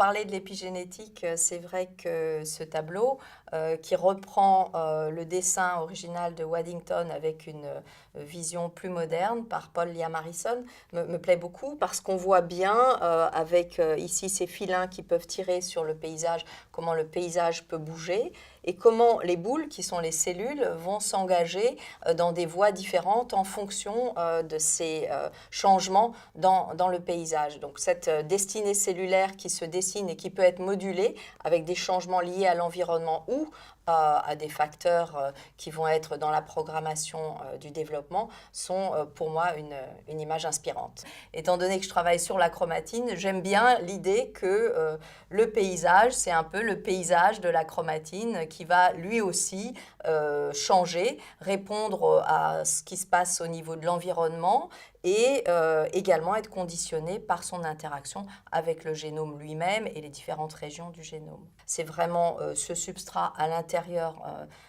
parlait de l'épigénétique, c'est vrai que ce tableau, qui reprend le dessin original de Waddington avec une vision plus moderne par Paul Liam Harrison, me plaît beaucoup parce qu'on voit bien, avec ici ces filins qui peuvent tirer sur le paysage, comment le paysage peut bouger et comment les boules, qui sont les cellules, vont s'engager dans des voies différentes en fonction de ces changements dans le paysage. Donc cette destinée cellulaire qui se dessine et qui peut être modulée avec des changements liés à l'environnement ou à des facteurs qui vont être dans la programmation du développement sont pour moi une image inspirante. Étant donné que je travaille sur la chromatine, j'aime bien l'idée que le paysage, c'est un peu le paysage de la chromatine qui va lui aussi changer, répondre à ce qui se passe au niveau de l'environnement et également être conditionné par son interaction avec le génome lui-même et les différentes régions du génome. C'est vraiment ce substrat à l'intérieur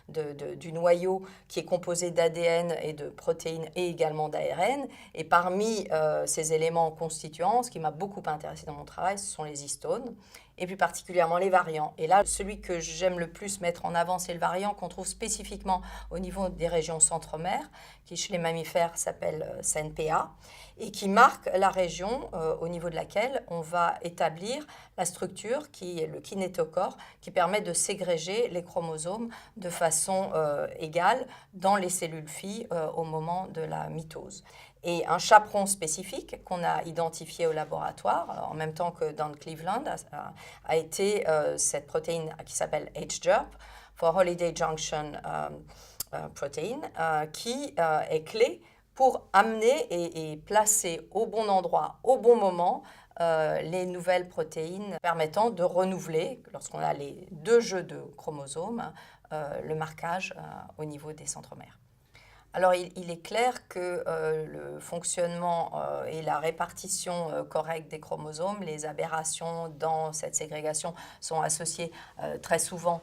du noyau qui est composé d'ADN et de protéines et également d'ARN. Et parmi ces éléments constituants, ce qui m'a beaucoup intéressé dans mon travail, ce sont les histones et plus particulièrement les variants. Et là, celui que j'aime le plus mettre en avant, c'est le variant qu'on trouve spécifiquement au niveau des régions centromères, qui chez les mammifères s'appelle CNPA, et qui marque la région au niveau de laquelle on va établir la structure qui est le kinétochore, qui permet de ségréger les chromosomes de façon égale dans les cellules filles au moment de la mitose. Et un chaperon spécifique qu'on a identifié au laboratoire, en même temps que dans Cleveland, a été cette protéine qui s'appelle HJERP, for Holiday Junction Protein, qui est clé pour amener et placer au bon endroit, au bon moment, les nouvelles protéines permettant de renouveler, lorsqu'on a les deux jeux de chromosomes, le marquage au niveau des centromères. Alors, il est clair que le fonctionnement et la répartition correcte des chromosomes, les aberrations dans cette ségrégation sont associées très souvent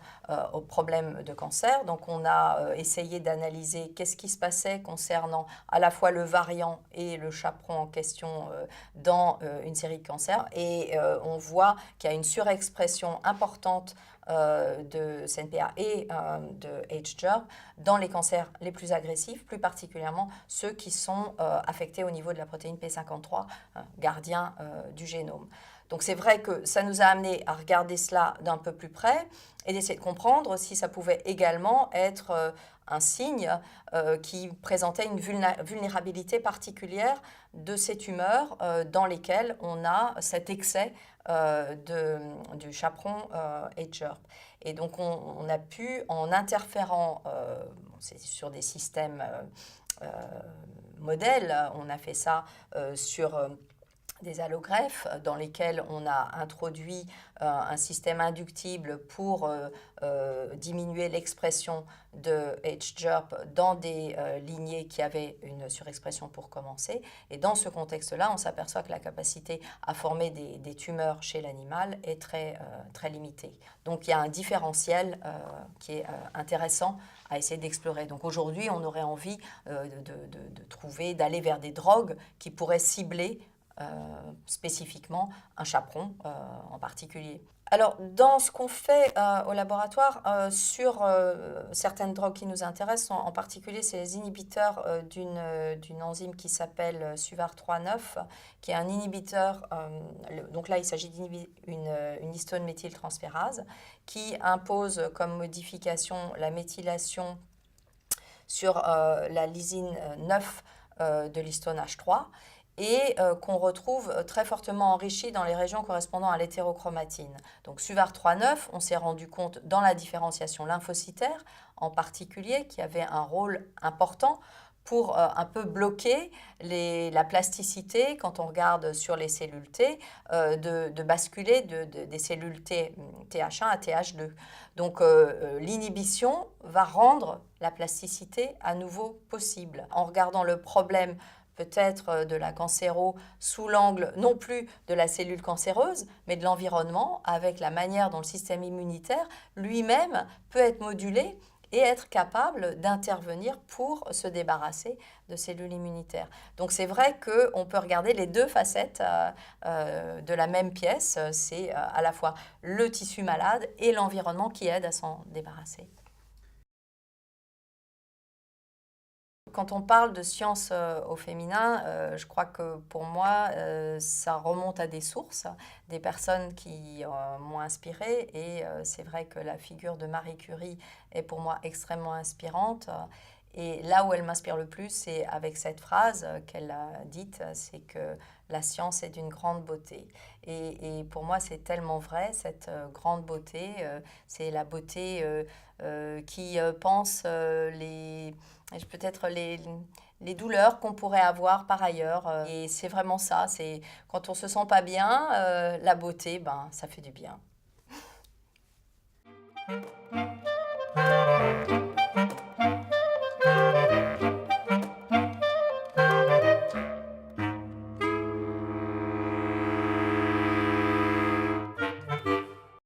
aux problèmes de cancer. Donc, on a essayé d'analyser qu'est-ce qui se passait concernant à la fois le variant et le chaperon en question dans une série de cancers. Et on voit qu'il y a une surexpression importante de CNPA et de HJERP dans les cancers les plus agressifs, plus particulièrement ceux qui sont affectés au niveau de la protéine P53, gardien du génome. Donc c'est vrai que ça nous a amené à regarder cela d'un peu plus près et d'essayer de comprendre si ça pouvait également être un signe qui présentait une vulnérabilité particulière de ces tumeurs dans lesquelles on a cet excès du chaperon HJERP. Et donc on a pu, en interférant, c'est sur des systèmes modèles, on a fait ça sur des allogreffes dans lesquels on a introduit un système inductible pour diminuer l'expression de HJERP dans des lignées qui avaient une surexpression pour commencer. Et dans ce contexte-là, on s'aperçoit que la capacité à former des tumeurs chez l'animal est très limitée. Donc il y a un différentiel qui est intéressant à essayer d'explorer. Donc aujourd'hui, on aurait envie d'aller vers des drogues qui pourraient cibler spécifiquement un chaperon en particulier. Alors, dans ce qu'on fait au laboratoire sur certaines drogues qui nous intéressent, en particulier, c'est les inhibiteurs d'une enzyme qui s'appelle SUVAR3-9, qui est un inhibiteur, donc là, il s'agit d'inhiber une histone méthyltransférase, qui impose comme modification la méthylation sur la lysine 9 de l'histone H3, et qu'on retrouve très fortement enrichi dans les régions correspondant à l'hétérochromatine. Donc SUVAR3-9, on s'est rendu compte dans la différenciation lymphocytaire, en particulier, qui avait un rôle important pour un peu bloquer la plasticité, quand on regarde sur les cellules T, de basculer des cellules TH1 à TH2. Donc l'inhibition va rendre la plasticité à nouveau possible. En regardant le problème peut-être de la cancéro sous l'angle non plus de la cellule cancéreuse, mais de l'environnement, avec la manière dont le système immunitaire lui-même peut être modulé et être capable d'intervenir pour se débarrasser de cellules immunitaires. Donc c'est vrai qu'on peut regarder les deux facettes de la même pièce, c'est à la fois le tissu malade et l'environnement qui aide à s'en débarrasser. Quand on parle de science au féminin, je crois que pour moi, ça remonte à des sources, des personnes qui m'ont inspirée. Et c'est vrai que la figure de Marie Curie est pour moi extrêmement inspirante. Et là où elle m'inspire le plus, c'est avec cette phrase qu'elle a dite, c'est que la science est d'une grande beauté. Et pour moi, c'est tellement vrai, cette grande beauté. C'est la beauté qui pense peut-être les douleurs qu'on pourrait avoir par ailleurs. Et c'est vraiment ça, c'est quand on se sent pas bien, la beauté, ben, ça fait du bien.